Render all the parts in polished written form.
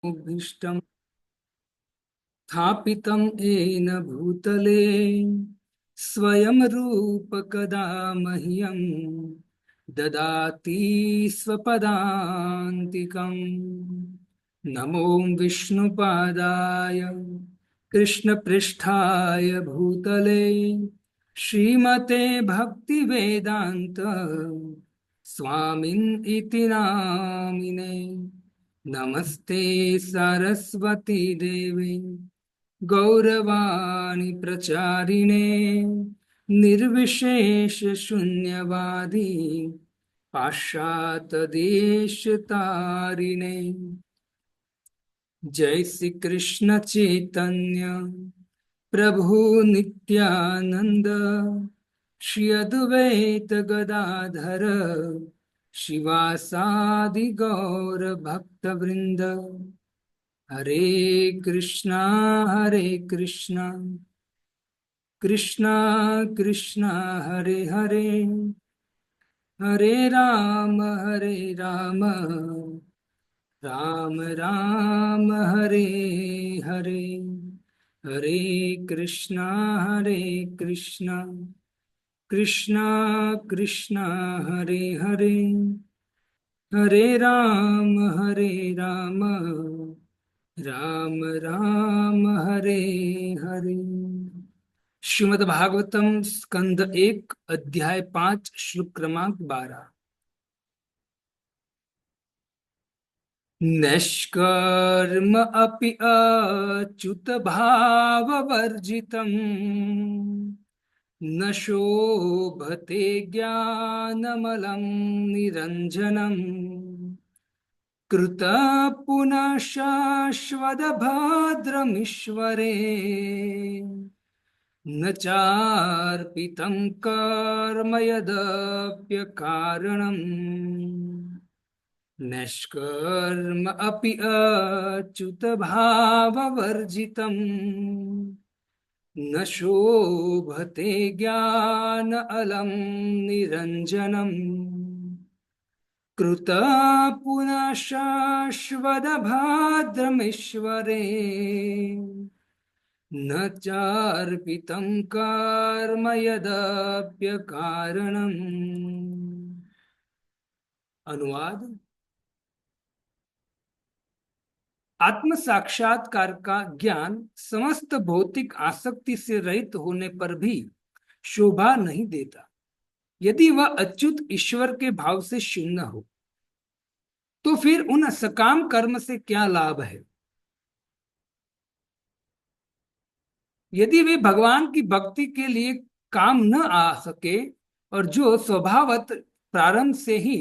भीष्टं स्थापितं येन भूतले स्वयं रूप कदा मह्यं ददाति स्वपदान्तिकम्। नमो विष्णुपादाय कृष्णपृष्ठाय भूतले श्रीमते भक्तिवेदान्त स्वामिन् इति नामिने। नमस्ते सरस्वती देवी गौरवाणी प्रचारिणे निर्विशेष शून्यवादी पाश्चात्य देश तारिणे। जय श्री कृष्ण चैतन्य प्रभु नित्यानंद श्री अद्वैत गदाधर शिवासादि गौर भक्त वृंद। हरे कृष्णा कृष्णा कृष्णा हरे हरे, हरे राम राम राम हरे हरे। हरे कृष्णा कृष्णा कृष्णा कृष्णा हरे हरे, हरे राम राम राम हरे हरे। श्रीमद् भागवतम स्कंद 1 अध्याय 5 श्लोक क्रमांक 12। नैष्कर्म अपि अच्युत भाववर्जितम् न शोभते ज्ञानमलं निरञ्जनम् कृतः पुनः शाश्वतभद्रमीश्वरे न चार्पितं कर्म यदप्यकारणम्। निष्कर्म अपि अच्युत भाववर्जितम् न शोभते ज्ञान अलम निरंजनम् कृतः पुनः शाश्वत भाद्रमीश्वरे न चार्पितं कर्म यदप्य कारणम्। अनुवाद। आत्म साक्षात्कार का ज्ञान समस्त भौतिक आसक्ति से रहित होने पर भी शोभा नहीं देता यदि वह अच्युत ईश्वर के भाव से शून्य हो। तो फिर उन सकाम कर्म से क्या लाभ है यदि वे भगवान की भक्ति के लिए काम न आ सके और जो स्वभावत प्रारंभ से ही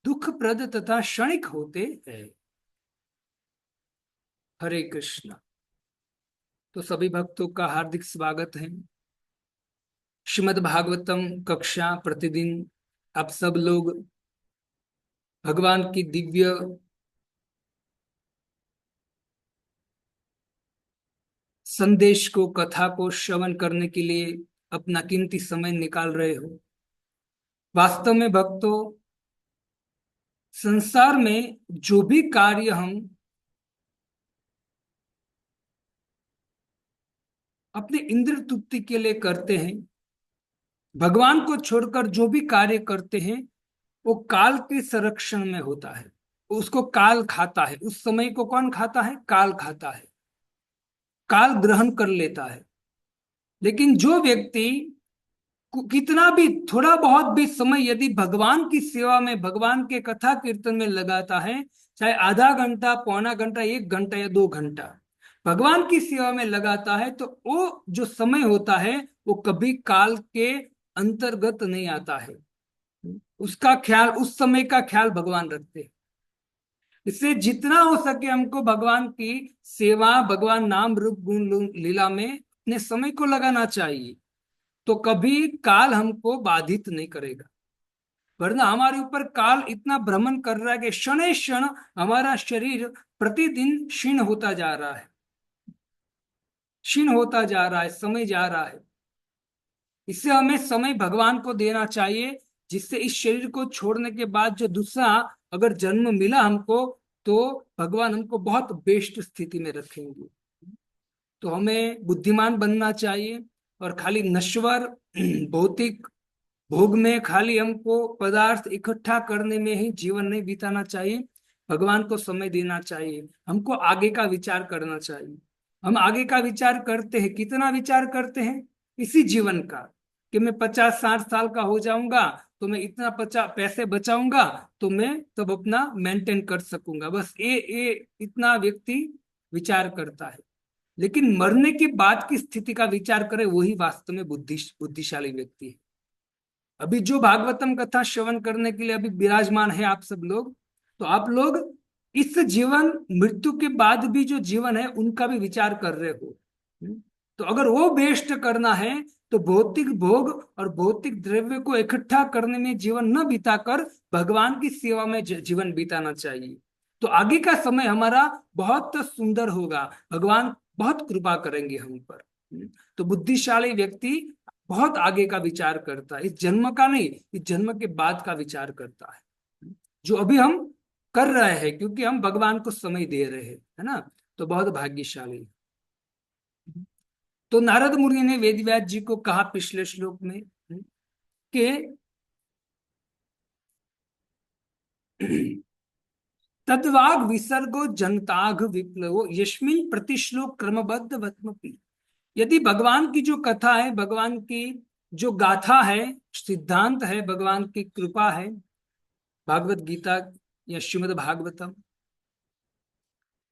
दुखप्रद तथा क्षणिक होते हैं। हरे कृष्ण। तो सभी भक्तों का हार्दिक स्वागत है। श्रीमद् भागवतम कक्षा प्रतिदिन आप सब लोग भगवान की दिव्य संदेश को, कथा को श्रवण करने के लिए अपना कीमती समय निकाल रहे हो। वास्तव में भक्तों, संसार में जो भी कार्य हम अपने इंद्र तृप्ति के लिए करते हैं, भगवान को छोड़कर जो भी कार्य करते हैं, वो काल के संरक्षण में होता है। उसको काल खाता है। उस समय को कौन खाता है? काल खाता है। काल ग्रहण कर लेता है। लेकिन जो व्यक्ति कितना भी थोड़ा बहुत भी समय यदि भगवान की सेवा में, भगवान के कथा कीर्तन में लगाता है, चाहे आधा घंटा, पौना घंटा, 1 घंटा या 2 घंटा भगवान की सेवा में लगाता है, तो वो जो समय होता है वो कभी काल के अंतर्गत नहीं आता है। उसका ख्याल, उस समय का ख्याल भगवान रखते हैं। इससे जितना हो सके हमको भगवान की सेवा, भगवान नाम रूप गुण लीला में अपने समय को लगाना चाहिए। तो कभी काल हमको बाधित नहीं करेगा। वरना हमारे ऊपर काल इतना भ्रमण कर रहा है कि क्षण क्षण हमारा शरीर प्रतिदिन क्षीण होता जा रहा है, क्षीण होता जा रहा है, समय जा रहा है। इससे हमें समय भगवान को देना चाहिए, जिससे इस शरीर को छोड़ने के बाद जो दूसरा अगर जन्म मिला हमको, तो भगवान हमको बहुत बेस्ट स्थिति में रखेंगे। तो हमें बुद्धिमान बनना चाहिए और खाली नश्वर भौतिक भोग में, खाली हमको पदार्थ इकट्ठा करने में ही जीवन नहीं बिताना चाहिए। भगवान को समय देना चाहिए, हमको आगे का विचार करना चाहिए। हम आगे का विचार करते हैं, कितना विचार करते हैं इसी जीवन का, कि मैं 50-60 साल का हो जाऊंगा तो मैं इतना 50 पैसे बचाऊंगा तो मैं तब अपना मेंटेन कर सकूंगा। बस ये इतना व्यक्ति विचार करता है। लेकिन मरने के बाद की स्थिति का विचार करे वही वास्तव में बुद्धिशाली व्यक्ति है। अभी जो भागवतम कथा श्रवण करने के लिए अभी विराजमान है आप सब लोग, तो आप लोग इस जीवन मृत्यु के बाद भी जो जीवन है उनका भी विचार कर रहे हो। तो अगर वो बेस्ट करना है तो भौतिक भोग और भौतिक द्रव्य को इकट्ठा करने में जीवन न बिताकर भगवान की सेवा में जीवन बिताना चाहिए। तो आगे का समय हमारा बहुत सुंदर होगा, भगवान बहुत कृपा करेंगे हम पर। तो बुद्धिशाली व्यक्ति बहुत आगे का विचार करता है, इस जन्म का नहीं, इस जन्म के बाद का विचार करता है, जो अभी हम कर रहे हैं क्योंकि हम भगवान को समय दे रहे हैं, है ना। तो बहुत भाग्यशाली। तो नारद मुनि ने वेदव्यास जी को कहा पिछले श्लोक में कि तद्वाग विसर्गो जनताघ विप्लवो यस्मिन् प्रतिश्लोक क्रमबद्ध वत्मपि। यदि भगवान की जो कथा है, भगवान की जो गाथा है, सिद्धांत है, भगवान की कृपा है, भागवत गीता या श्रीमद् भागवतम,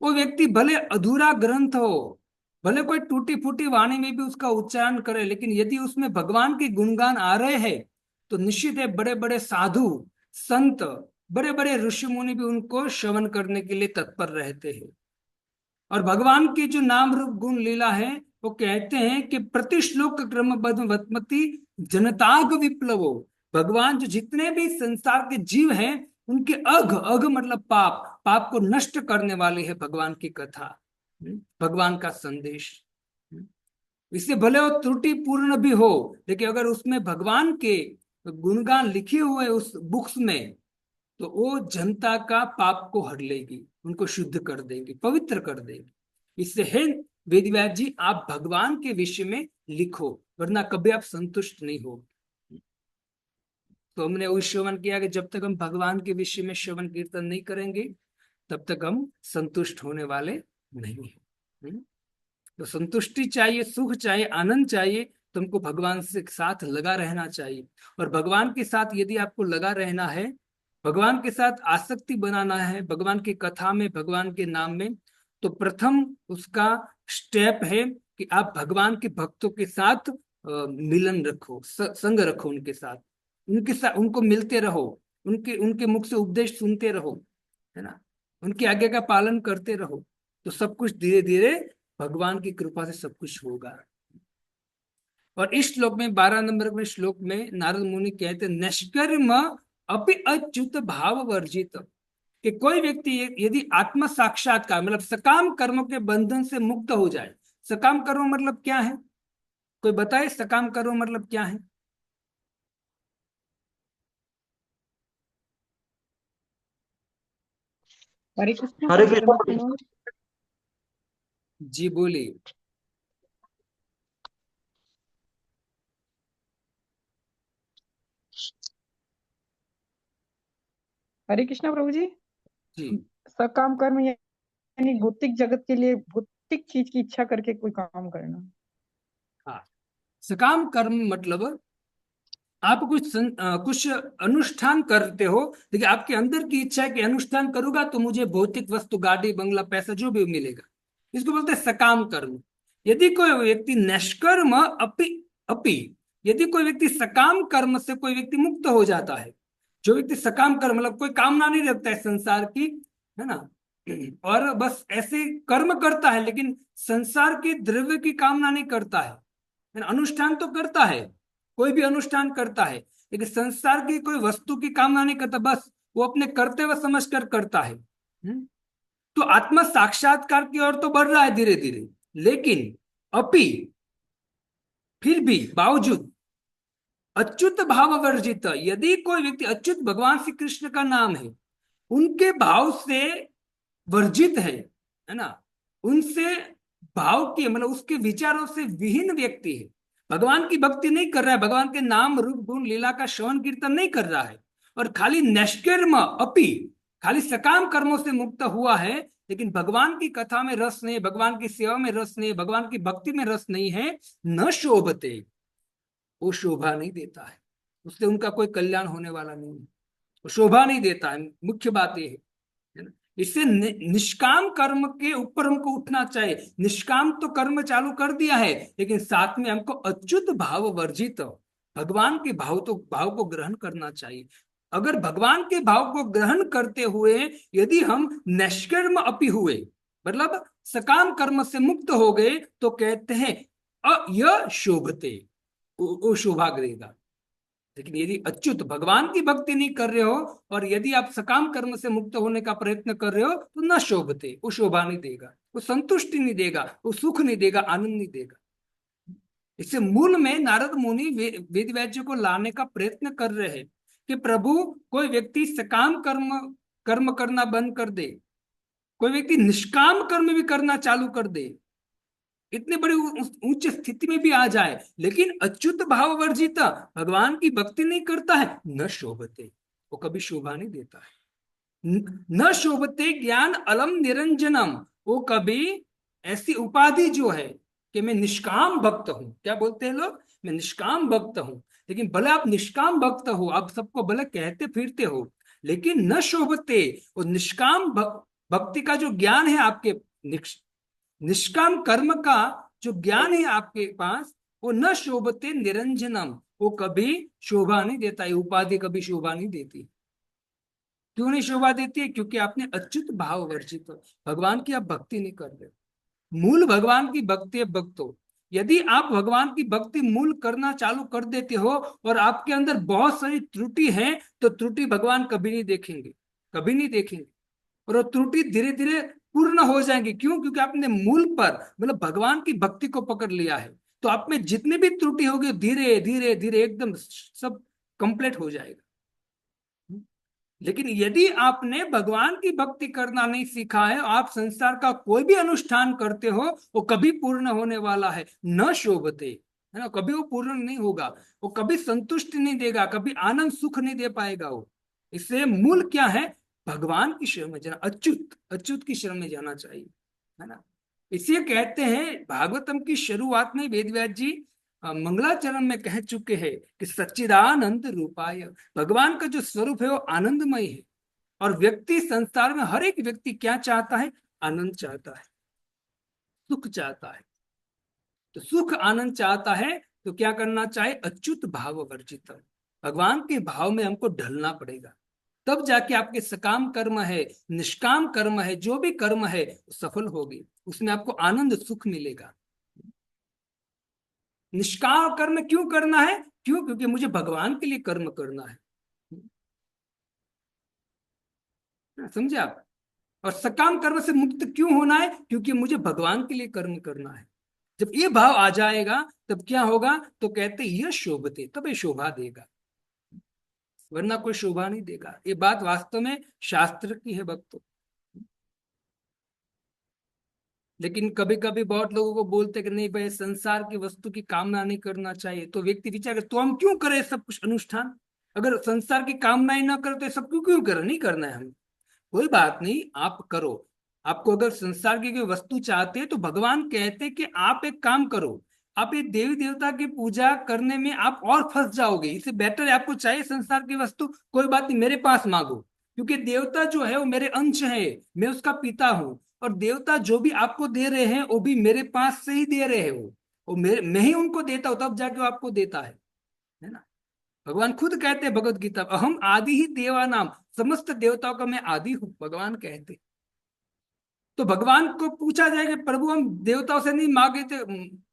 वो व्यक्ति भले अधूरा ग्रंथ हो, भले कोई टूटी फूटी वाणी में भी उसका उच्चारण करे, लेकिन यदि उसमें भगवान के गुणगान आ रहे हैं तो निश्चित है बड़े बड़े साधु संत, बड़े बड़े ऋषि मुनि भी उनको श्रवण करने के लिए तत्पर रहते हैं। और भगवान की जो नाम रूप गुण लीला है वो कहते हैं कि प्रतिश्लोक क्रमबद्ध वत्मति जनताग विप्लवो। भगवान जो जितने भी संसार के जीव हैं उनके अघ, अघ मतलब पाप, पाप को नष्ट करने वाली है भगवान की कथा, भगवान का संदेश। इससे भले वो त्रुटिपूर्ण भी हो, लेकिन अगर उसमें भगवान के गुणगान लिखे हुए उस बुक्स में, तो वो जनता का पाप को हर लेगी, उनको शुद्ध कर देगी, पवित्र कर देगी। इससे है वेदव्यास जी, आप भगवान के विषय में लिखो, वरना कभी आप संतुष्ट नहीं हो। तो हमने वही श्रवण किया कि जब तक हम भगवान के विषय में श्रवण कीर्तन नहीं करेंगे तब तक हम संतुष्ट होने वाले नहीं है। तो संतुष्टि चाहिए, सुख चाहिए, आनंद चाहिए, तुमको भगवान से साथ लगा रहना चाहिए। और भगवान के साथ यदि आपको लगा रहना है, भगवान के साथ आसक्ति बनाना है, भगवान की कथा में, भगवान के नाम में, तो प्रथम उसका स्टेप है कि आप भगवान के भक्तों के साथ मिलन रखो, संग रखो, उनके साथ उनको मिलते रहो, उनके उनके मुख से उपदेश सुनते रहो, है ना, उनकी आज्ञा का पालन करते रहो। तो सब कुछ धीरे धीरे भगवान की कृपा से सब कुछ होगा। और इस श्लोक में 12 नंबर में श्लोक में नारद मुनि कहते निष्कर्म अपि अच्युत भाव वर्जित, कि कोई व्यक्ति यदि आत्म साक्षात्कार मतलब सकाम कर्मों के बंधन से मुक्त हो जाए। सकाम कर्म मतलब क्या है, कोई बताए सकाम कर्म मतलब क्या है? हरे कृष्ण हरे कृष्ण। मनोज। जी बोलिए। हरे कृष्णा प्रभु जी। जी सकाम कर्म यानी भौतिक जगत के लिए भौतिक चीज की इच्छा करके कोई काम करना। हाँ, सकाम कर्म मतलब आप कुछ अनुष्ठान करते हो, लेकिन आपके अंदर की इच्छा है कि अनुष्ठान करूंगा तो मुझे भौतिक वस्तु, गाड़ी बंगला, पैसा जो भी मिलेगा, इसको बोलते हैं सकाम कर्म। यदि कोई व्यक्ति निष्कर्म अपि अपि यदि कोई व्यक्ति सकाम कर्म से कोई व्यक्ति मुक्त हो जाता है, जो व्यक्ति सकाम कर्म मतलब कोई कामना नहीं रखता है संसार की, है ना, और बस ऐसे कर्म करता है लेकिन संसार के द्रव्य की कामना नहीं करता है, अनुष्ठान तो करता है, कोई भी अनुष्ठान करता है, लेकिन संसार की कोई वस्तु की कामना नहीं करता, बस वो अपने कर्तव्य समझकर करता है। तो आत्मा साक्षात्कार की ओर तो बढ़ रहा है धीरे धीरे, लेकिन अपि फिर भी बावजूद अच्युत भाव वर्जित, यदि कोई व्यक्ति, अच्युत भगवान श्री कृष्ण का नाम है, उनके भाव से वर्जित है ना, उनसे भाव के मतलब उसके विचारों से विहीन व्यक्ति है, भगवान की भक्ति नहीं कर रहा है, भगवान के नाम रूप गुण लीला का श्रवण कीर्तन नहीं कर रहा है, और खाली निष्कर्म अपि, खाली सकाम कर्मों से मुक्त हुआ है, लेकिन भगवान की कथा में रस नहीं, भगवान की सेवा में रस नहीं, भगवान की भक्ति में रस नहीं है, न शोभते, वो शोभा नहीं देता है, उससे उनका कोई कल्याण होने वाला नहीं है, वो शोभा नहीं देता है, मुख्य बात ये है ना। इससे निष्काम कर्म के ऊपर हमको उठना चाहिए, निष्काम तो कर्म चालू कर दिया है, लेकिन साथ में हमको अच्युत भाव वर्जित, भगवान के भाव को ग्रहण करना चाहिए। अगर भगवान के भाव को ग्रहण करते हुए यदि हम निष्कर्म अपि हुए, मतलब सकाम कर्म से मुक्त हो गए, तो कहते हैं यह शोभते, वो शोभा करेगा। लेकिन यदि अच्युत भगवान की भक्ति नहीं कर रहे हो, और यदि आप सकाम कर्म से मुक्त होने का प्रयत्न कर रहे हो, तो न शोभते, वो शोभा नहीं देगा, वो संतुष्टि नहीं देगा, वो सुख नहीं देगा, आनंद नहीं देगा। इससे मूल में नारद मुनि वेद व्याज्य को लाने का प्रयत्न कर रहे हैं कि प्रभु, कोई व्यक्ति सकाम कर्म कर्म करना बंद कर दे, कोई व्यक्ति निष्काम कर्म भी करना चालू कर दे, इतनी बड़ी उच्च स्थिति में भी आ जाए, लेकिन अच्युत भाव वर्जित भगवान की भक्ति नहीं करता है, न शोभते, वो कभी शोभा नहीं देता है। न शोभते ज्ञान अलम निरंजनम, वो कभी ऐसी उपाधि जो है कि मैं निष्काम भक्त हूं, क्या बोलते हैं लोग, मैं निष्काम भक्त हूं, लेकिन भले आप निष्काम भक्त हो, आप सबको भले कहते फिरते हो, लेकिन न शोभते, वो निष्काम भक्ति का जो ज्ञान है आपके, निष्काम कर्म का जो ज्ञान है आपके पास, वो न शोभते निरंजनम, वो कभी शोभा नहीं देता, ये उपाधि कभी शोभा नहीं देती। क्यों नहीं शोभा देती है? क्योंकि आपने अच्युत भाव वर्जित हो, भगवान की आप भक्ति नहीं कर रहे। मूल भगवान की भक्ति है भक्तो, यदि आप भगवान की भक्ति मूल करना चालू कर देते हो और आपके अंदर बहुत सारी त्रुटि है, तो त्रुटि भगवान कभी नहीं देखेंगे, कभी नहीं देखेंगे, और वो त्रुटि धीरे धीरे पूर्ण हो जाएंगी। क्यों? क्योंकि आपने मूल पर मतलब भगवान की भक्ति को पकड़ लिया है, तो आप में जितनी भी त्रुटि होगी धीरे धीरे धीरे एकदम सब कंप्लीट हो जाएगा। लेकिन यदि आपने भगवान की भक्ति करना नहीं सीखा है, आप संसार का कोई भी अनुष्ठान करते हो, वो कभी पूर्ण होने वाला है न शोभते, है ना, कभी वो पूर्ण नहीं होगा, वो कभी संतुष्टि नहीं देगा, कभी आनंद सुख नहीं दे पाएगा वो। इससे मूल क्या है? भगवान की शरण में जाना, अच्युत अच्युत की शरण में जाना चाहिए, है ना। इसे कहते हैं, भागवतम की शुरुआत में वेदव्यास जी मंगलाचरण में कह चुके हैं कि सच्चिदानंद रूपाय, भगवान का जो स्वरूप है वो आनंदमय है, और व्यक्ति संसार में हर एक व्यक्ति क्या चाहता है? आनंद चाहता है, सुख चाहता है। तो सुख आनंद चाहता है, तो क्या करना चाहिए? अच्युत भाव वर्जित, भगवान के भाव में हमको ढलना पड़ेगा, तब जाके आपके सकाम कर्म है, निष्काम कर्म है, जो भी कर्म है सफल होगी, उसमें आपको आनंद सुख मिलेगा। निष्काम कर्म क्यों करना है? क्यों? क्योंकि मुझे भगवान के लिए कर्म करना है, समझे आप। और सकाम कर्म से मुक्त क्यों होना है? क्योंकि मुझे भगवान के लिए कर्म करना है। जब ये भाव आ जाएगा तब क्या होगा? तो कहते यह शोभते, तब ये शोभा देगा, वरना कोई शोभा नहीं देगा। ये बात वास्तव में शास्त्र की है भक्तों। लेकिन कभी कभी बहुत लोगों को बोलते कि नहीं भाई, संसार की वस्तु की कामना नहीं करना चाहिए, तो व्यक्ति विचार तो हम क्यों करें सब कुछ अनुष्ठान? अगर संसार की कामना ही ना करे तो सब क्यों क्यों करें? नहीं करना है हमें, कोई बात नहीं, आप करो। आपको अगर संसार की कोई वस्तु चाहते हैं, तो भगवान कहते हैं कि आप एक काम करो, आप ये देवी देवता की पूजा करने में आप और फंस जाओगे, इससे बेटर है आपको चाहिए संसार की वस्तु, कोई बात नहीं, मेरे पास मांगो, क्योंकि देवता जो है वो मेरे अंश है, मैं उसका पिता हूँ, और देवता जो भी आपको दे रहे हैं वो भी मेरे पास से ही दे रहे हैं, वो मेरे, मैं ही उनको देता हूँ, तब जाके वो आपको देता है ना। भगवान खुद कहते हैं भगवत गीता, अहम आदि ही देवा नाम, समस्त देवताओं का मैं आदि हूं, भगवान कहते। तो भगवान को पूछा जाएगा, प्रभु हम देवताओं से नहीं मांगे थे,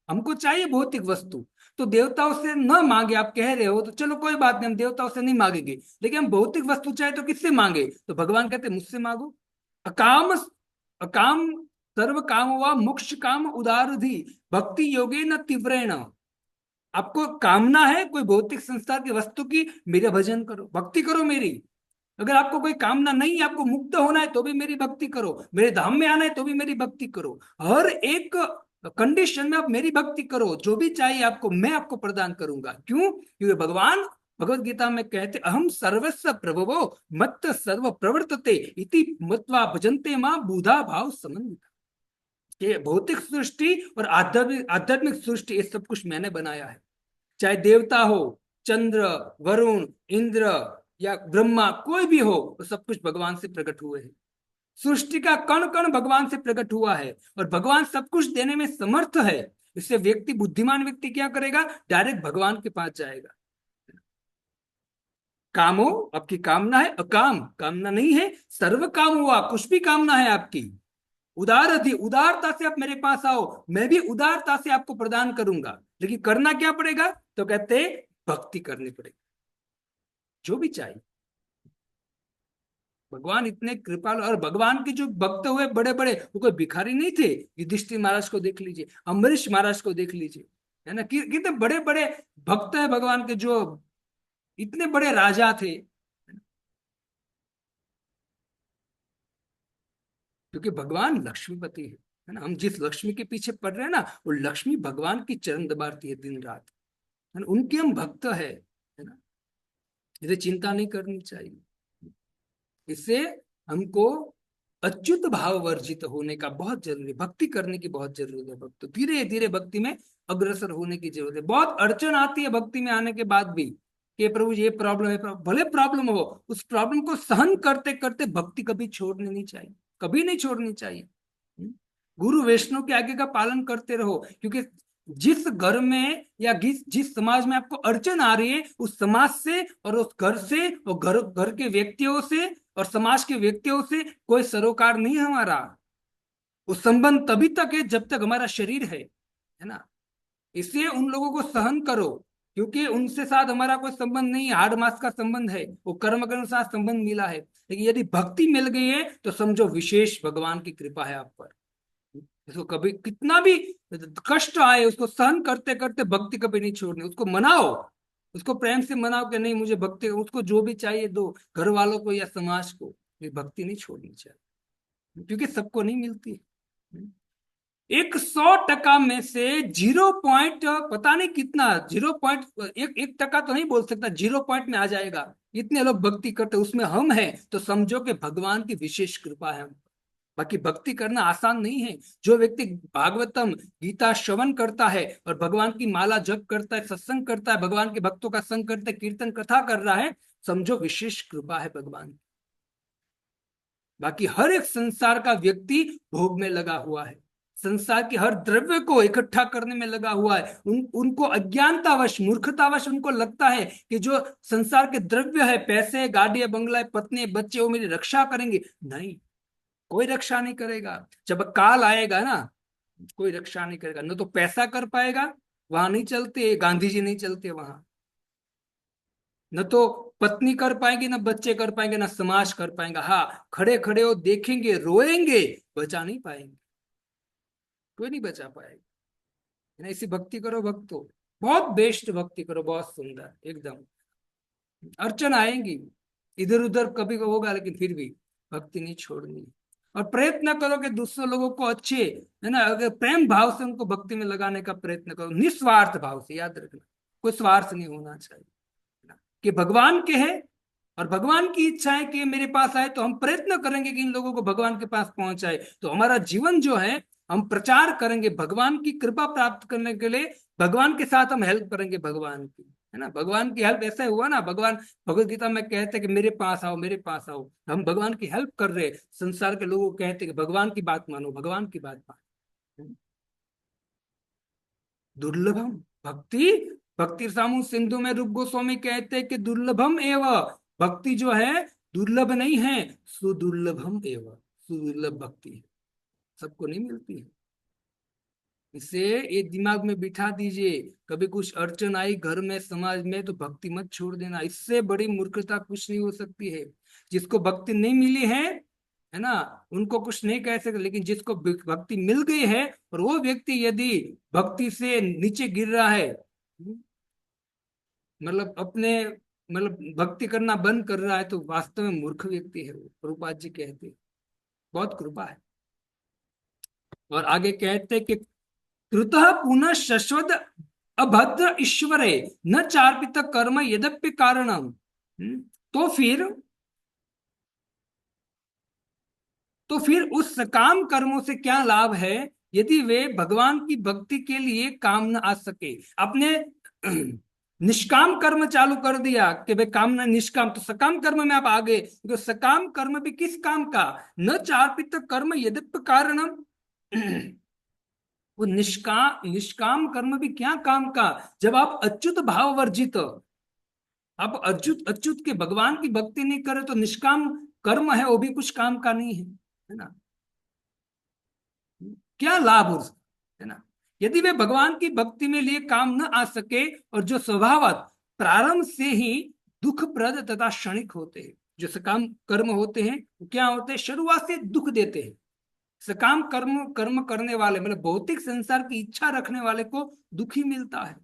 हमको चाहिए भौतिक वस्तु, तो देवताओं से न मांगे आप कह रहे हो, तो चलो कोई बात नहीं, हम देवताओं से नहीं मांगेंगे, लेकिन हम भौतिक वस्तु चाहे तो किससे मांगे? तो भगवान कहते मुझसे मांगो। अकाम अकाम सर्व काम व मोक्ष काम उदारधि भक्ति योगे न तीव्रेण, आपको कामना है कोई भौतिक संसार की वस्तु की, मेरा भजन करो, भक्ति करो मेरी, अगर आपको कोई कामना नहीं है, आपको मुक्त होना है तो भी मेरी भक्ति करो, मेरे धाम में आना है तो भी मेरी भक्ति करो, हर एक कंडीशन में आप मेरी भक्ति करो, जो भी चाहिए आपको मैं आपको प्रदान करूंगा। क्यों? क्योंकि भगवान भगवत गीता में कहते अहम सर्वस्व प्रभवो मत्त सर्व प्रवर्तते इति मत्वा भजन्ते मां बुधा भाव समन्विता। ये भौतिक सृष्टि और आध्यात्मिक आध्यात्मिक सृष्टि, ये सब कुछ मैंने बनाया है। चाहे देवता हो, चंद्र, वरुण, इंद्र या ब्रह्मा, कोई भी हो, वो सब कुछ भगवान से प्रकट हुए हैं। सृष्टि का कण कण भगवान से प्रकट हुआ है और भगवान सब कुछ देने में समर्थ है। इससे व्यक्ति, बुद्धिमान व्यक्ति क्या करेगा? डायरेक्ट भगवान के पास जाएगा। कामो, आपकी कामना है, अकाम कामना नहीं है, सर्व काम हुआ, कुछ भी कामना है आपकी, उदार थी, उदारता से आप मेरे पास आओ, मैं भी उदारता से आपको प्रदान करूंगा। लेकिन करना क्या पड़ेगा? तो कहते भक्ति करनी पड़ेगी, जो भी चाहिए। भगवान इतने कृपालु, और भगवान के जो भक्त हुए बड़े बड़े, वो कोई भिखारी नहीं थे। युधिष्ठिर महाराज को देख लीजिए, अम्बरीश महाराज को देख लीजिए, है ना, कितने बड़े बड़े भक्त है भगवान के, जो इतने बड़े राजा थे। क्योंकि भगवान लक्ष्मीपति है ना, हम जिस लक्ष्मी के पीछे पड़ रहे हैं ना, वो लक्ष्मी भगवान की चरण दबाती है दिन रात, है ना, उनके हम भक्त है ना। इसे चिंता नहीं करनी चाहिए। इससे हमको अच्युत भाव वर्जित होने का बहुत जरूरी, भक्ति करने की बहुत जरूरत है। भक्त धीरे धीरे भक्ति में अग्रसर होने की जरूरत है। बहुत अड़चन आती है भक्ति में आने के बाद भी, कि प्रभु ये प्रॉब्लम है, भले प्रॉब्लम हो, उस प्रॉब्लम को सहन करते करते भक्ति कभी छोड़नी नहीं चाहिए, कभी नहीं छोड़नी चाहिए। गुरु वैष्णव के आगे का पालन करते रहो, क्योंकि जिस घर में या जिस समाज में आपको अड़चन आ रही है, उस समाज से और उस घर से और घर घर के व्यक्तियों से और समाज के व्यक्तियों से कोई सरोकार नहीं है हमारा। वो संबंध तभी तक है जब तक हमारा शरीर है ना। इसलिए उन लोगों को सहन करो, क्योंकि उनसे साथ हमारा कोई संबंध नहीं है, हाड़ मास का संबंध है, वो कर्म के अनुसार संबंध मिला है। लेकिन यदि भक्ति मिल गई है तो समझो विशेष भगवान की कृपा है आप पर। इसको कभी कितना भी कष्ट आए, उसको सहन करते करते भक्ति कभी नहीं छोड़नी। उसको मनाओ, उसको प्रेम से मनाओ कि नहीं मुझे भक्ति, उसको जो भी चाहिए दो, घर वालों को या समाज को, ये भक्ति नहीं छोड़नी चाहिए, क्योंकि सबको नहीं मिलती। 100% में से 0 पॉइंट पता नहीं कितना, 0.1% तो नहीं बोल सकता, 0 पॉइंट में आ जाएगा। इतने लोग भक्ति करते, उसमें हम हैं, तो समझो कि भगवान की विशेष कृपा है। बाकी भक्ति करना आसान नहीं है। जो व्यक्ति भागवतम गीता श्रवण करता है और भगवान की माला जप करता है, सत्संग करता है, भगवान के भक्तों का संग करता है, कीर्तन कथा कर रहा है, समझो विशेष कृपा है भगवान की। बाकी हर एक संसार का व्यक्ति भोग में लगा हुआ है, संसार के हर द्रव्य को इकट्ठा करने में लगा हुआ है। उनको अज्ञानतावश, मूर्खतावश उनको लगता है कि जो संसार के द्रव्य है, पैसे, गाड़ी, बंगला, पत्नी, बच्चे, वो मेरी रक्षा करेंगे। नहीं, कोई रक्षा नहीं करेगा। जब काल आएगा ना, कोई रक्षा नहीं करेगा। न तो पैसा कर पाएगा, वहां नहीं चलते, गांधी जी नहीं चलते वहां। न तो पत्नी कर पाएंगे, ना बच्चे कर पाएंगे, ना समाज कर पाएंगे। हाँ, खड़े खड़े हो देखेंगे, रोएंगे, बचा नहीं पाएंगे, कोई नहीं बचा पाएगा। है ना, इसी भक्ति करो भक्तो, बहुत बेस्ट भक्ति करो, बहुत सुंदर एकदम। अड़चन आएंगी, इधर उधर कभी को होगा, लेकिन फिर भी भक्ति नहीं छोड़नी। और प्रयत्न करो कि दूसरे लोगों को अच्छे, है ना, अगर प्रेम भाव से उनको भक्ति में लगाने का प्रयत्न करो, निस्वार्थ भाव से, याद रखना कोई स्वार्थ नहीं होना चाहिए। है ना, कि भगवान के है और भगवान की इच्छा है कि मेरे पास आए, तो हम प्रयत्न करेंगे कि इन लोगों को भगवान के पास पहुंचाए। तो हमारा जीवन जो है, हम प्रचार करेंगे भगवान की कृपा प्राप्त करने के लिए, भगवान के साथ हम हेल्प करेंगे भगवान की। है ना, भगवान की हेल्प ऐसा हुआ ना, भगवान भगवत गीता में कहते हैं कि मेरे पास आओ, मेरे पास आओ। हम भगवान की हेल्प कर रहे हैं, संसार के लोगों को कहते हैं कि भगवान की बात मानो, भगवान की बात मानो। दुर्लभम भक्ति, भक्ति सामू सिंधु में रूप गोस्वामी कहते हैं कि दुर्लभम एवं, भक्ति जो है दुर्लभ नहीं है, सुदुर्लभम एवं, सुदुर्लभ भक्ति है, सबको नहीं मिलती है। इसे ये दिमाग में बिठा दीजिए, कभी कुछ अड़चन आई घर में, समाज में, तो भक्ति मत छोड़ देना। इससे बड़ी मूर्खता कुछ नहीं हो सकती है। जिसको भक्ति नहीं मिली है ना, उनको कुछ नहीं कह सकते, लेकिन जिसको भक्ति मिल गई है, और वो व्यक्ति यदि भक्ति से नीचे गिर रहा है, मतलब अपने मतलब भक्ति करना बंद कर रहा है तो वास्तव में मूर्ख व्यक्ति है वो, प्रभुपाद जी कहते हैं। बहुत कृपा है। और आगे कहते हैं कि कृतः पुनः शश्वत अभद्र ईश्वरे न चार्पित कर्म यद्यपि कारणम। तो फिर तो फिर उस सकाम कर्मों से क्या लाभ है यदि वे भगवान की भक्ति के लिए काम न आ सके। आपने निष्काम कर्म चालू कर दिया कि भाई काम न निष्काम, तो सकाम कर्म में आप आ गए, तो सकाम कर्म भी किस काम का, न चार्पित कर्म यद्यपि कारणम। वो निष्काम कर्म भी क्या काम का, जब आप अच्युत भाव वर्जित, आप अच्युत अच्युत के भगवान की भक्ति नहीं करे तो निष्काम कर्म है वो भी कुछ काम का नहीं है ना। क्या लाभ उसका, है ना। यदि वे भगवान की भक्ति में लिए काम न आ सके और जो स्वभावत प्रारंभ से ही दुखप्रद तथा क्षणिक होते हैं, जो सकाम कर्म होते हैं वो क्या होते हैं, शुरुआत से दुख देते हैं। सकाम कर्म कर्म करने वाले मतलब भौतिक संसार की इच्छा रखने वाले को दुख ही मिलता है।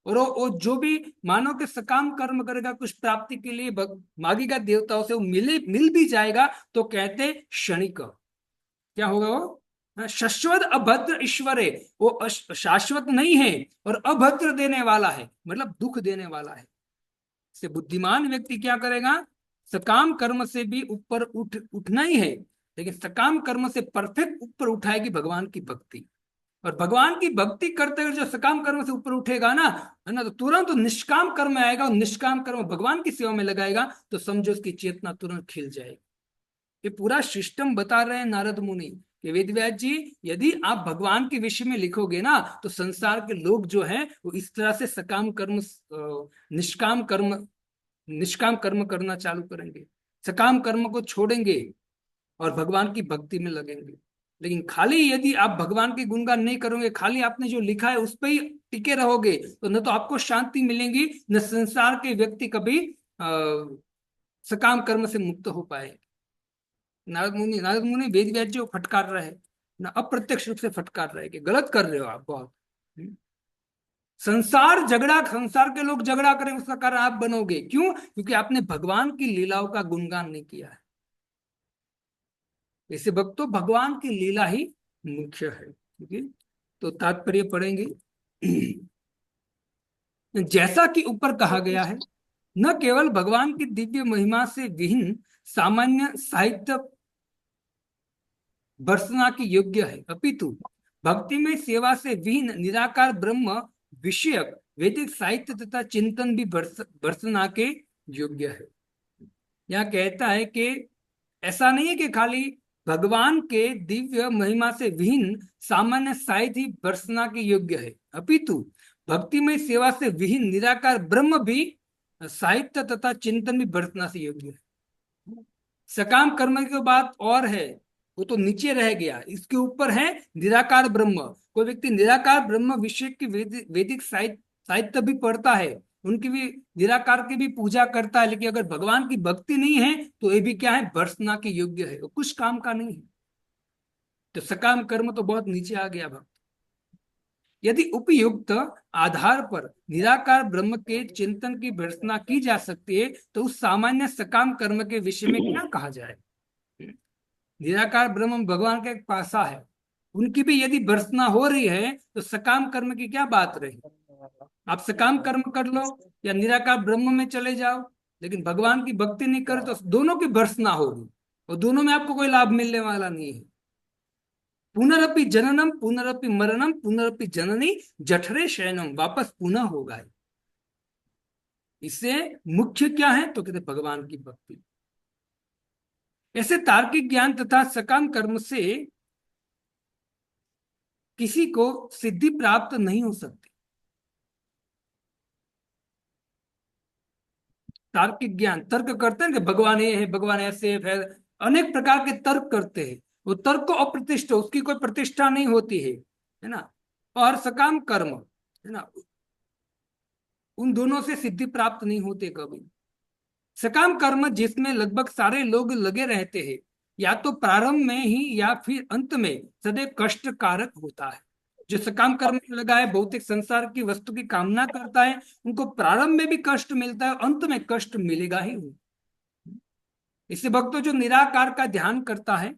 और वो जो भी मानव के सकाम कर्म करेगा कुछ प्राप्ति के लिए मांगेगा देवताओं से, वो मिल भी जाएगा तो कहते क्षणिक। क्या होगा वो, शाश्वत अभद्र ईश्वर है, वो शाश्वत नहीं है और अभद्र देने वाला है, मतलब दुख देने वाला है। से बुद्धिमान व्यक्ति क्या करेगा, सकाम कर्म से भी ऊपर उठना ही है, लेकिन सकाम कर्म से परफेक्ट ऊपर उठाएगी भगवान की भक्ति। और भगवान की भक्ति करते हुए जो सकाम कर्म से ऊपर उठेगा ना, है ना, तो तुरंत तो निष्काम कर्म में आएगा और निष्काम कर्म भगवान की सेवा में लगाएगा तो समझो उसकी चेतना तुरंत खिल जाएगी। ये पूरा सिस्टम बता रहे हैं नारद मुनि कि वेद व्यास जी, यदि आप भगवान के विषय में लिखोगे ना तो संसार के लोग जो हैं वो इस तरह से सकाम कर्म निष्काम कर्म निष्काम कर्म करना चालू करेंगे, सकाम कर्म को छोड़ेंगे और भगवान की भक्ति में लगेंगे। लेकिन खाली यदि आप भगवान के गुणगान नहीं करोगे, खाली आपने जो लिखा है उस पर ही टिके रहोगे, तो न तो आपको शांति मिलेगी, न संसार के व्यक्ति कभी सकाम कर्म से मुक्त हो पाए। नारद मुनि वेद व्यास जो फटकार रहे हैं ना, अप्रत्यक्ष रूप से फटकार रहे कि गलत कर रहे हो आप बहुत। संसार के लोग झगड़ा करें उसका कारण आप बनोगे, क्यों, क्योंकि आपने भगवान की लीलाओं का गुणगान नहीं किया है। ऐसे भक्तों भगवान की लीला ही मुख्य है, ठीक है। तो तात्पर्य पढ़ेंगे। जैसा कि ऊपर कहा गया है, न केवल भगवान की दिव्य महिमा से विहीन सामान्य साहित्य भर्सना के योग्य है, अपितु भक्ति में सेवा से विहीन निराकार ब्रह्म विषयक वैदिक साहित्य तथा चिंतन भी भर्सना के योग्य है। यह कहता है कि ऐसा नहीं है कि खाली भगवान के दिव्य महिमा से विहीन सामान्य साहित्य ही भर्सना के योग्य है, अपितु भक्ति में सेवा से विहीन निराकार ब्रह्म भी साहित्य तथा चिंतन भी भर्सना से योग्य है। सकाम कर्म की बात और है, वो तो नीचे रह गया, इसके ऊपर है निराकार ब्रह्म। कोई व्यक्ति निराकार ब्रह्म विषय की वैदिक साहित्य भी पढ़ता है, उनकी भी निराकार की भी पूजा करता है, लेकिन अगर भगवान की भक्ति नहीं है तो ये भी क्या है, भर्सना के योग्य है, वो कुछ काम का नहीं है। तो सकाम कर्म तो बहुत नीचे आ गया भक्त। यदि उपयुक्त आधार पर निराकार ब्रह्म के चिंतन की भर्सना की जा सकती है तो उस सामान्य सकाम कर्म के विषय में क्या कहा जाए। निराकार ब्रह्म भगवान का एक पासा है, उनकी भी यदि भर्सना हो रही है तो सकाम कर्म की क्या बात रही। आप सकाम कर्म कर लो या निराकार ब्रह्म में चले जाओ, लेकिन भगवान की भक्ति नहीं करे तो दोनों की भर्सना होगी और दोनों में आपको कोई लाभ मिलने वाला नहीं है। पुनरपि जननम पुनरपि मरणम पुनरपि जननी जठरे शयनम, वापस पुनः होगा। इससे मुख्य क्या है तो कहते भगवान की भक्ति। ऐसे तार्किक ज्ञान तथा सकाम कर्म से किसी को सिद्धि प्राप्त नहीं हो सकती। तार्किक ज्ञान, तर्क करते हैं कि भगवान ये है, भगवान ऐसे है, अनेक प्रकार के तर्क करते हैं, वो तर्क को अप्रतिष्ठा, उसकी कोई प्रतिष्ठा नहीं होती है ना। और सकाम कर्म, है ना, उन दोनों से सिद्धि प्राप्त नहीं होते कभी। सकाम कर्म जिसमें लगभग सारे लोग लगे रहते हैं, या तो प्रारंभ में ही या फिर अंत में सदैव कष्टकारक होता है। जो सकाम कर्म में लगा है, भौतिक संसार की वस्तु की कामना करता है, उनको प्रारंभ में भी कष्ट मिलता है, अंत में कष्ट मिलेगा ही उनको। इससे भक्तों जो निराकार का ध्यान करता है,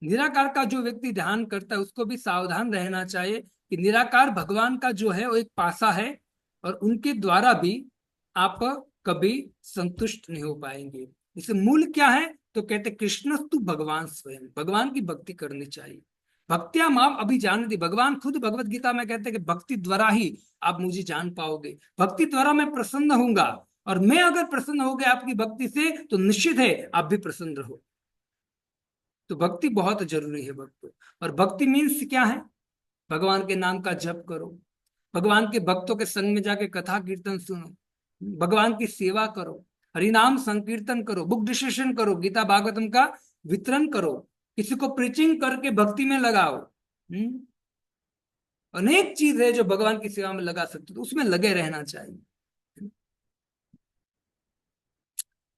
निराकार का जो व्यक्ति ध्यान करता है उसको भी सावधान रहना चाहिए कि निराकार भगवान का जो है वो एक पासा है, और उनके द्वारा भी आप कभी संतुष्ट नहीं हो पाएंगे। इसे मूल क्या है, तो कहते कृष्णस्तु भगवान स्वयं, भगवान की भक्ति करनी चाहिए। भक्तियां माम अभी जान दी, भगवान खुद भगवत गीता में कहते हैं कि भक्ति द्वारा ही आप मुझे जान पाओगे, भक्ति द्वारा मैं प्रसन्न होऊंगा, और मैं अगर प्रसन्न हो गया आपकी भक्ति से तो निश्चित है आप भी प्रसन्न रहो। तो भक्ति बहुत जरूरी है भक्तों। और भक्ति मीन्स क्या है, भगवान के नाम का जप करो, भगवान के भक्तों के संग में जाके कथा कीर्तन सुनो, भगवान की सेवा करो, हरिनाम संकीर्तन करो, बुक डिस्कशन करो, गीता भागवतम का वितरण करो, किसी को प्रीचिंग करके भक्ति में लगाओ। अनेक चीज है जो भगवान की सेवा में लगा सकते, तो उसमें लगे रहना चाहिए।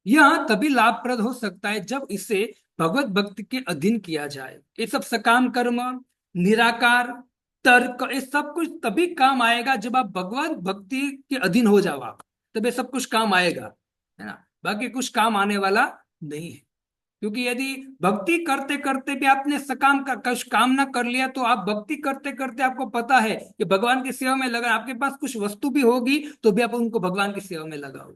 यह तभी लाभप्रद हो सकता है जब इसे भगवत भक्ति के अधीन किया जाए। ये सब सकाम कर्म, निराकार, तर्क, ये सब कुछ तभी काम आएगा जब आप भगवत भक्ति के अधीन हो जाओ आप, तब ये सब कुछ काम आएगा, है ना, बाकी कुछ काम आने वाला नहीं है। क्योंकि यदि भक्ति करते करते भी आपने सकाम का कुछ काम ना कर लिया, तो आप भक्ति करते करते आपको पता है कि भगवान की सेवा में लगा, आपके पास कुछ वस्तु भी होगी तो भी आप उनको भगवान की सेवा में लगाओ।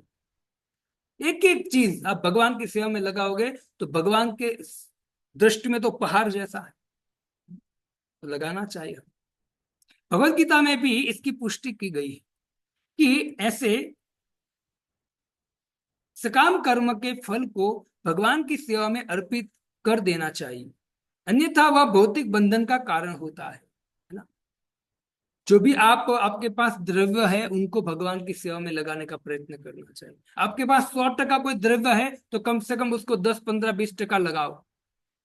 एक एक चीज आप भगवान की सेवा में लगाओगे तो भगवान के दृष्टि में तो पहाड़ जैसा है, तो लगाना चाहिए। भगवत गीता में भी इसकी पुष्टि की गई है कि ऐसे सकाम कर्म के फल को भगवान की सेवा में अर्पित कर देना चाहिए, अन्यथा वह भौतिक बंधन का कारण होता है ना। जो भी आपके पास द्रव्य है उनको भगवान की सेवा में लगाने का प्रयत्न करना चाहिए। आपके पास 100% कोई द्रव्य है तो कम से कम उसको 10, 15, 20% लगाओ,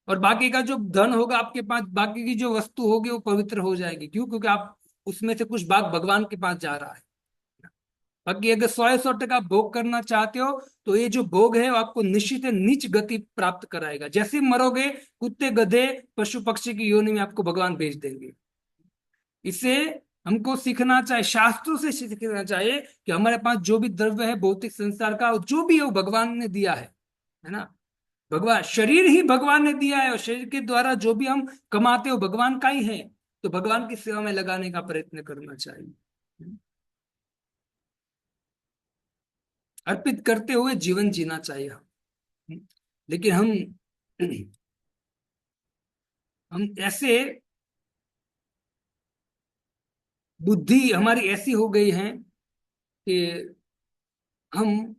और बाकी का जो धन होगा आपके पास, बाकी की जो वस्तु होगी वो पवित्र हो जाएगी। क्यों? क्योंकि आप उसमें से कुछ भाग भगवान के पास जा रहा है। बाकी अगर 100% भोग करना चाहते हो तो ये जो भोग है वो आपको निश्चित है नीच गति प्राप्त कराएगा। जैसे मरोगे कुत्ते, गधे, पशु पक्षी की योनि में आपको भगवान भेज देंगे। इसे हमको सीखना चाहिए, शास्त्रों से सीखना चाहिए कि हमारे पास जो भी द्रव्य है भौतिक संसार का, जो भी है वो भगवान ने दिया है ना। भगवान, शरीर ही भगवान ने दिया है, और शरीर के द्वारा जो भी हम कमाते हो भगवान का ही है, तो भगवान की सेवा में लगाने का प्रयत्न करना चाहिए। अर्पित करते हुए जीवन जीना चाहिए हम। लेकिन हम ऐसे, बुद्धि हमारी ऐसी हो गई है कि हम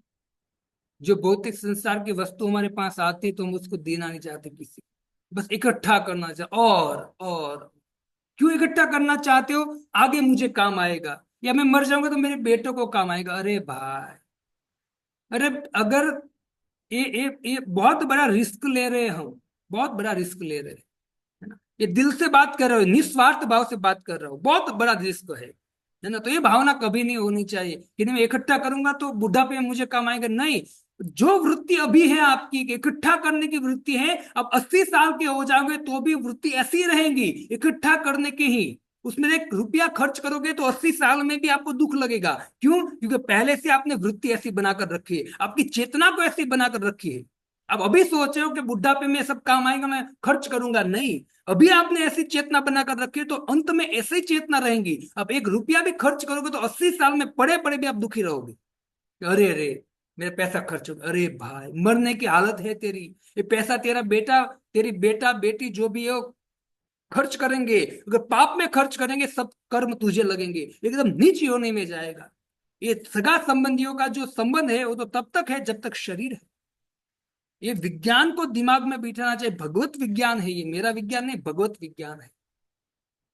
जो भौतिक संसार की वस्तु हमारे पास आती तो हम उसको देना नहीं चाहते किसी को, बस इकट्ठा करना चाहते। और क्यों इकट्ठा करना चाहते हो? आगे मुझे काम आएगा, या मैं मर जाऊंगा तो मेरे बेटों को काम आएगा। अरे भाई, अरे अगर ये बहुत बड़ा रिस्क ले रहे हो, बहुत बड़ा रिस्क ले रहे हैं, है ना। ये दिल से बात कर रहे हो, निस्वार्थ भाव से बात कर रहे हो, बहुत बड़ा रिस्क है ना। तो ये भावना कभी नहीं होनी चाहिए कि नहीं मैं इकट्ठा करूंगा तो बुढ़ापे में मुझे काम आएगा। नहीं, जो वृत्ति अभी है आपकी इकट्ठा करने की वृत्ति है, अब 80 साल के हो जाओगे तो भी वृत्ति ऐसी रहेगी इकट्ठा करने की ही। उसमें 1 रुपया खर्च करोगे तो 80 साल में भी आपको दुख लगेगा। क्यों? क्योंकि पहले से आपने वृत्ति ऐसी बनाकर रखी है, आपकी चेतना को ऐसी बनाकर रखी है। अब अभी सोच रहे हो कि बुढ़ापे में सब काम आएगा, मैं खर्च करूंगा। नहीं, अभी आपने ऐसी चेतना बनाकर रखी है तो अंत में ऐसे ही चेतना रहेंगी। अब 1 रुपया भी खर्च करोगे तो 80 साल में पड़े पड़े भी आप दुखी रहोगे। अरे अरे, मेरा पैसा खर्च हो गया, अरे भाई मरने की हालत है तेरी, ये पैसा तेरा बेटा, तेरी बेटा बेटी जो भी है वो खर्च करेंगे, अगर पाप में खर्च करेंगे सब कर्म तुझे लगेंगे, एकदम नीच योनि में जाएगा। ये सगा संबंधियों का जो संबंध है वो तो तब तक है जब तक शरीर है। ये विज्ञान को दिमाग में बिठाना चाहिए, भगवत विज्ञान है ये, मेरा विज्ञान नहीं, भगवत विज्ञान है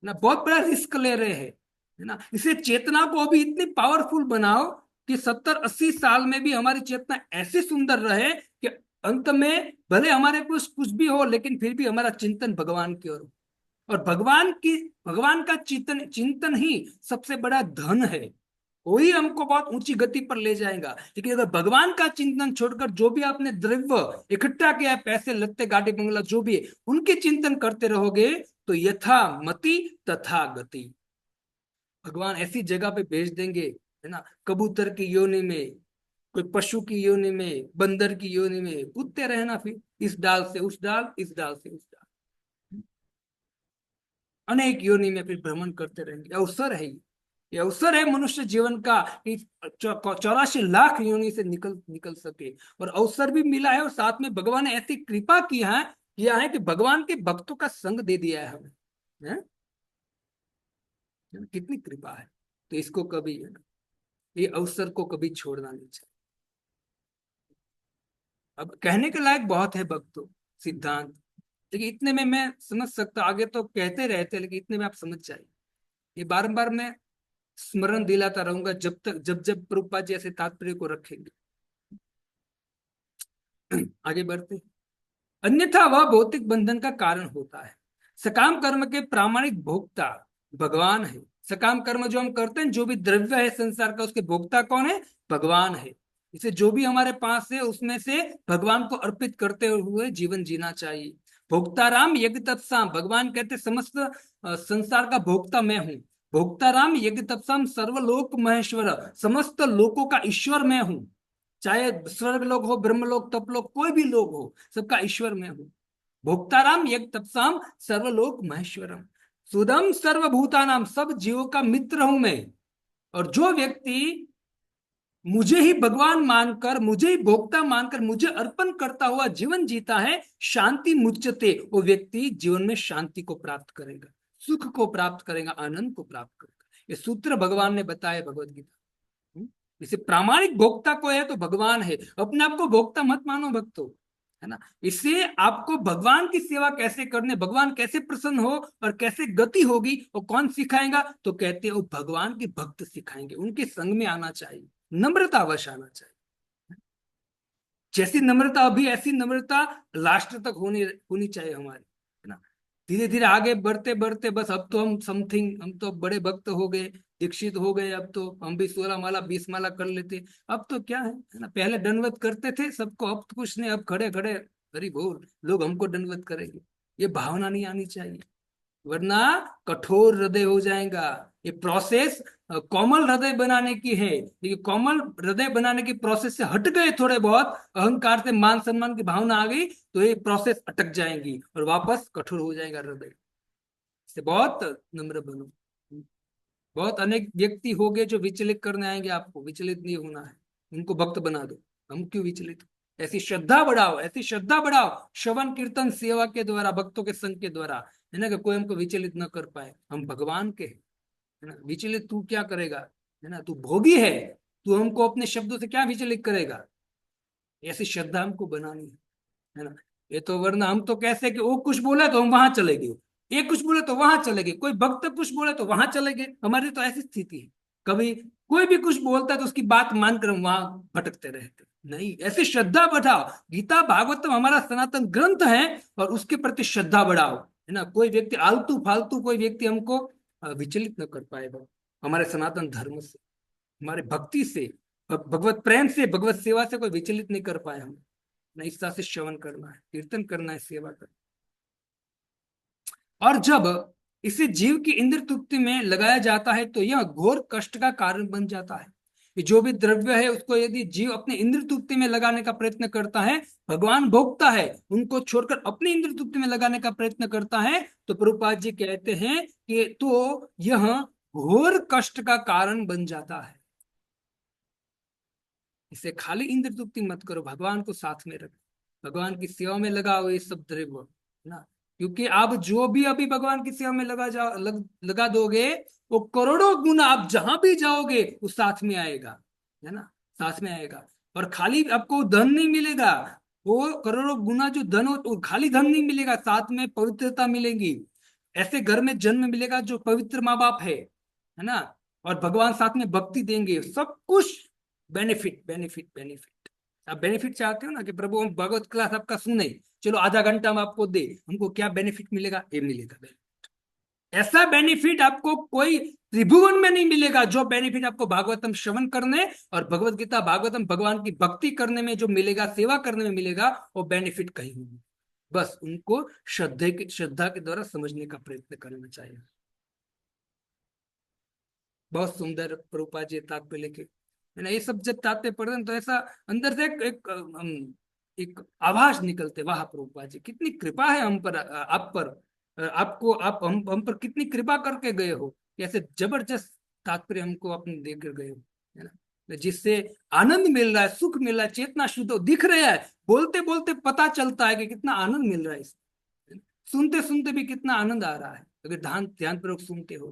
ना। बहुत बड़ा रिस्क ले रहे हैं, है ना। इसे चेतना को अभी इतनी पावरफुल बनाओ कि 70, 80 साल में भी हमारी चेतना ऐसी सुंदर रहे कि अंत में भले हमारे कुछ कुछ भी हो लेकिन फिर भी हमारा चिंतन भगवान की ओर हो। और भगवान का चिंतन चिंतन ही सबसे बड़ा धन है। वही हमको बहुत ऊंची गति पर ले जाएगा। लेकिन अगर भगवान का चिंतन छोड़कर जो भी आपने द्रव्य इकट्ठा किया है, पैसे लत्ते गाड़ी बंगला जो भी है, उनके चिंतन करते रहोगे तो यथा मति तथा गति, भगवान ऐसी जगह पे भेज देंगे, है ना, कबूतर की योनि में, कोई पशु की योनि में, बंदर की योनि में कूदते रहना, फिर इस डाल से उस डाल, इस डाल से उस डाल, अनेक योनि में फिर भ्रमण करते रहेंगे। अवसर है ये अवसर है मनुष्य जीवन का कि 84 लाख योनि से निकल निकल सके, और अवसर भी मिला है, और साथ में भगवान ने ऐसी कृपा किया है कि भगवान के भक्तों का संग दे दिया है हमें, है? कितनी कृपा है। तो इसको कभी, है ना, ये अवसर को कभी छोड़ना नहीं चाहिए। अब कहने के लायक बहुत है भक्तों, सिद्धांत, लेकिन इतने में मैं समझ सकता, आगे तो कहते रहते, लेकिन इतने में आप समझ जाइए। ये बारंबार मैं स्मरण दिलाता रहूंगा जब तक, जब जब प्रभुपाद जी ऐसे तात्पर्य को रखेंगे। आगे बढ़ते, अन्यथा वह भौतिक बंधन का कारण होता है। सकाम कर्म के प्रामाणिक भोक्ता भगवान है। सकाम कर्म जो हम करते हैं, जो भी द्रव्य है संसार का, उसके भोक्ता कौन है? भगवान है। इसे जो भी हमारे पास है उसमें से भगवान को अर्पित करते हुए जीवन जीना चाहिए। भोक्ताराम यज्ञ तत्साम, भगवान कहते समस्त संसार का भोक्ता मैं हूँ। भोक्ताराम यज्ञ तत्साम सर्वलोक महेश्वर, समस्त लोकों का ईश्वर मैं हूँ। चाहे स्वर्ग लोग हो, ब्रह्म लोग, तप लोग, कोई भी लोग हो, सबका ईश्वर मैं हूँ। भोक्ताराम यज्ञ तत्साम सर्वलोक महेश्वरम, सुदम सर्वभूतानाम, सब जीवों का मित्र हूं मैं। और जो व्यक्ति मुझे ही भगवान मानकर, मुझे ही भोक्ता मानकर, मुझे अर्पण करता हुआ जीवन जीता है, शांति मुच्यते, वो व्यक्ति जीवन में शांति को प्राप्त करेगा, सुख को प्राप्त करेगा, आनंद को प्राप्त करेगा। ये सूत्र भगवान ने बताया भगवत गीता। इसे प्रामाणिक भोक्ता को है तो भगवान है, अपने आप को भोक्ता मत मानो भक्तों, है ना। इससे आपको भगवान की सेवा कैसे करने, भगवान कैसे प्रसन्न हो और कैसे गति होगी, वो कौन सिखाएगा? तो कहते हैं वो भगवान के भक्त सिखाएंगे, उनके संग में आना चाहिए, नम्रता अवश्य आना चाहिए। जैसी नम्रता अभी, ऐसी नम्रता लास्ट तक होनी होनी चाहिए हमारी, है ना। धीरे धीरे आगे बढ़ते बढ़ते बस अब तो हम समथिंग, हम तो बड़े भक्त हो गए, दीक्षित हो गए, अब तो हम भी 16 माला 20 माला कर लेते। अब तो क्या है ना, पहले दंडवत करते थे सबको, अब तो कुछ नहीं, अब खड़े खड़े हरि बोल, लोग हमको दंडवत करेंगे। ये भावना नहीं आनी चाहिए, वरना कठोर हृदय हो जाएगा। ये प्रोसेस कोमल हृदय बनाने की है, लेकिन कोमल हृदय बनाने की प्रोसेस से हट गए थोड़े बहुत, अहंकार से मान सम्मान की भावना आ गई, तो ये प्रोसेस अटक जाएंगी और वापस कठोर हो जाएगा हृदय। से बहुत नम्र बनो। बहुत अनेक व्यक्ति हो गए जो विचलित करने आएंगे, आपको विचलित नहीं होना है, उनको भक्त बना दो। हम क्यों विचलित हो? ऐसी श्रद्धा बढ़ाओ, ऐसी श्रद्धा बढ़ाओ, श्रवण कीर्तन सेवा के द्वारा, भक्तों के संग के द्वारा, है ना, कि कोई हमको विचलित न कर पाए। हम भगवान के हैं, है ना। विचलित तू क्या करेगा, है ना, तू भोगी है, तू हमको अपने शब्दों से क्या विचलित करेगा? ऐसी श्रद्धा हमको बनानी है ना। ये तो वरना हम तो कैसे कि वो कुछ बोले तो हम वहां चले गए, ये कुछ बोले तो वहां चले गए, कोई भक्त कुछ बोले तो वहां चले गए। हमारी तो ऐसी स्थिति है, कभी कोई भी कुछ बोलता है तो उसकी बात मानकर हम वहां भटकते रहते। नहीं, ऐसी श्रद्धा बढ़ाओ। गीता भागवतम हमारा सनातन ग्रंथ है, और उसके प्रति श्रद्धा बढ़ाओ, है ना। कोई व्यक्ति आलतू फालतू, कोई व्यक्ति हमको विचलित न कर पाएगा हमारे सनातन धर्म से, हमारे भक्ति से, भगवत प्रेम से, भगवत सेवा से कोई विचलित नहीं कर पाए हम। नहीं, इस तरह से श्रवण करना है, कीर्तन करना है, सेवा करना। और जब इसे जीव की इंद्र तृप्ति में लगाया जाता है तो यह घोर कष्ट का कारण बन जाता है। कि जो भी द्रव्य है उसको यदि जीव अपने इंद्र तृप्ति में लगाने का प्रयत्न करता है, भगवान भोगता है, उनको छोड़कर अपने इंद्र तृप्ति में लगाने का प्रयत्न करता है, तो प्रभुपाद जी कहते हैं कि तो यह घोर कष्ट का कारण बन जाता है। इसे खाली इंद्र तृप्ति मत करो, भगवान को साथ में रखो, भगवान की सेवा में लगाओ ये सब द्रव्य, है ना। क्योंकि आप जो भी अभी भगवान की सेवा में लगा दोगे, वो करोड़ों गुना आप जहां भी जाओगे वो साथ में आएगा, है ना, साथ में आएगा। और खाली आपको धन नहीं मिलेगा, वो करोड़ों गुना जो धन हो, वो खाली धन नहीं मिलेगा, साथ में पवित्रता मिलेगी। ऐसे घर में जन्म मिलेगा जो पवित्र माँ बाप है ना, और भगवान साथ में भक्ति देंगे, सब कुछ बेनिफिट बेनिफिट बेनिफिट। आप बेनिफिट चाहते हो ना कि प्रभु हम भगवत क्लास आपका सुने, चलो आधा घंटा हम आपको दे, हमको क्या बेनिफिट मिलेगा? ये मिलेगा benefit। ऐसा बेनिफिट आपको कोई त्रिभुवन में नहीं मिलेगा जो बेनिफिट आपको भागवतम श्रवण करने और भगवत गीता भागवतम भगवान की भक्ति करने में जो मिलेगा, सेवा करने में मिलेगा, वो बेनिफिट कहीं नहीं। बस उनको श्रद्धा के द्वारा समझने का प्रयत्न करना चाहिए। बहुत सुंदर प्रभुपाद जी तात्पर्य लेके, है ना। ये सब जब तात्पर्य पढ़ते हैं तो ऐसा अंदर से एक आभास निकलते, वाह प्रभुपाद जी कितनी कृपा है हम पर, आप पर, आपको आप हम पर कितनी कृपा करके गए हो, ऐसे जबरदस्त तात्पर्य हमको अपने देकर गए हो, है ना। जिससे आनंद मिल रहा है, सुख मिल रहा है, चेतना शुद्ध दिख रहा है, बोलते बोलते पता चलता है कि कितना आनंद मिल रहा है इससे, सुनते सुनते भी कितना आनंद आ रहा है, अगर ध्यान ध्यान पूर्वक सुनते हो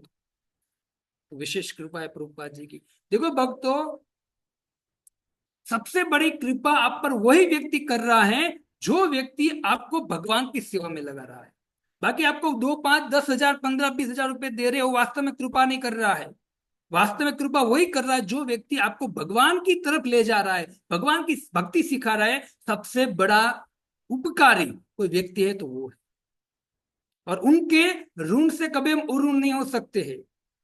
तो विशेष कृपा है प्रभुपाद जी की। देखो भक्तों, सबसे बड़ी कृपा आप पर वही व्यक्ति कर रहा है जो व्यक्ति आपको भगवान की सेवा में लगा रहा है। बाकी आपको 2, 5, 10 हजार 15, 20 हजार रुपए दे रहे हो, वास्तव में कृपा नहीं कर रहा है। वास्तव में कृपा वही कर रहा है जो व्यक्ति आपको भगवान की तरफ ले जा रहा है, भगवान की भक्ति सिखा रहा है। सबसे बड़ा उपकारी कोई व्यक्ति है तो वो है, और उनके ऋण से कभी हम उऋण नहीं हो सकते हैं,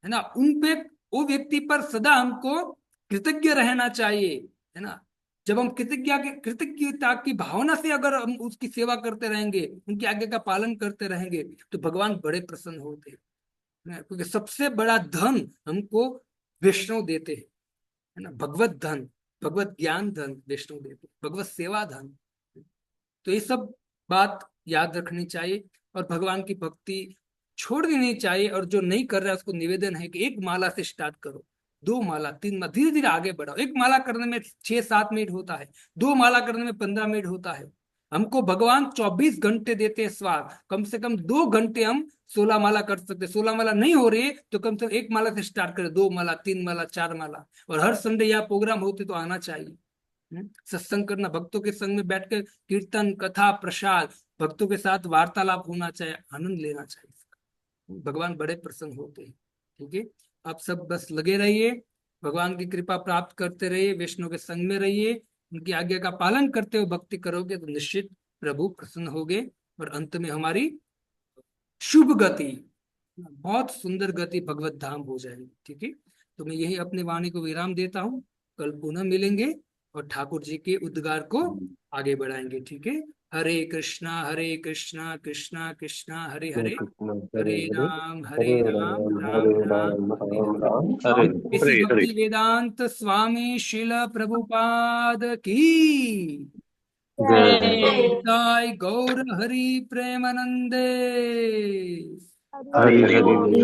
है ना। उन पे, वो व्यक्ति पर सदा हमको कृतज्ञ रहना चाहिए, है ना। जब हम कृतज्ञता की भावना से अगर हम उसकी सेवा करते रहेंगे, उनकी आज्ञा का पालन करते रहेंगे, तो भगवान बड़े प्रसन्न होते हैं, है ना? क्योंकि सबसे बड़ा धन हमको वैष्णव देते हैं, है ना। भगवत धन, भगवत ज्ञान धन वैष्णव देते हैं, भगवत सेवा धन। तो ये सब बात याद रखनी चाहिए और भगवान की भक्ति छोड़ देनी चाहिए। और जो नहीं कर रहा है उसको निवेदन है कि एक माला से स्टार्ट करो, 2 माला 3 माला, धीरे धीरे आगे बढ़ाओ। एक माला करने में 6-7 मिनट होता है, 2 माला करने में 15 मिनट होता है। हमको भगवान 24 घंटे देते हैं स्वाद, कम से कम 2 घंटे हम 16 माला कर सकते। 16 माला नहीं हो रही है तो कम से कम एक माला से स्टार्ट करें, 2 माला 3 माला 4 माला। और हर संडे यहाँ प्रोग्राम होते तो आना चाहिए। सत्संग करना, भक्तों के संग में बैठकर कीर्तन कथा प्रसाद, भक्तों के साथ वार्तालाप होना चाहिए, आनंद लेना चाहिए। भगवान बड़े प्रसन्न होते हैं। ठीक है, आप सब बस लगे रहिए, भगवान की कृपा प्राप्त करते रहिए, वैष्णव के संग में रहिए, उनकी आज्ञा का पालन करते हुए भक्ति करोगे तो निश्चित प्रभु प्रसन्न होगे और अंत में हमारी शुभ गति, बहुत सुंदर गति भगवत धाम हो जाएगी। ठीक है, तो मैं यही अपनी वाणी को विराम देता हूँ। कल पुनः मिलेंगे और ठाकुर जी के उद्गार को आगे बढ़ाएंगे। ठीक है, हरे कृष्णा कृष्णा कृष्णा हरे हरे हरे, कृष्ण हरे हरे हरे, हरे हरे राम राम राम हरे राम राम हरे राम हरे। राम हरे इसी हरे हरे। भक्ति वेदांत स्वामी श्रील प्रभुपाद की जय जय। जय। गौर हरि प्रेमानंदे। हरि हरि बोल।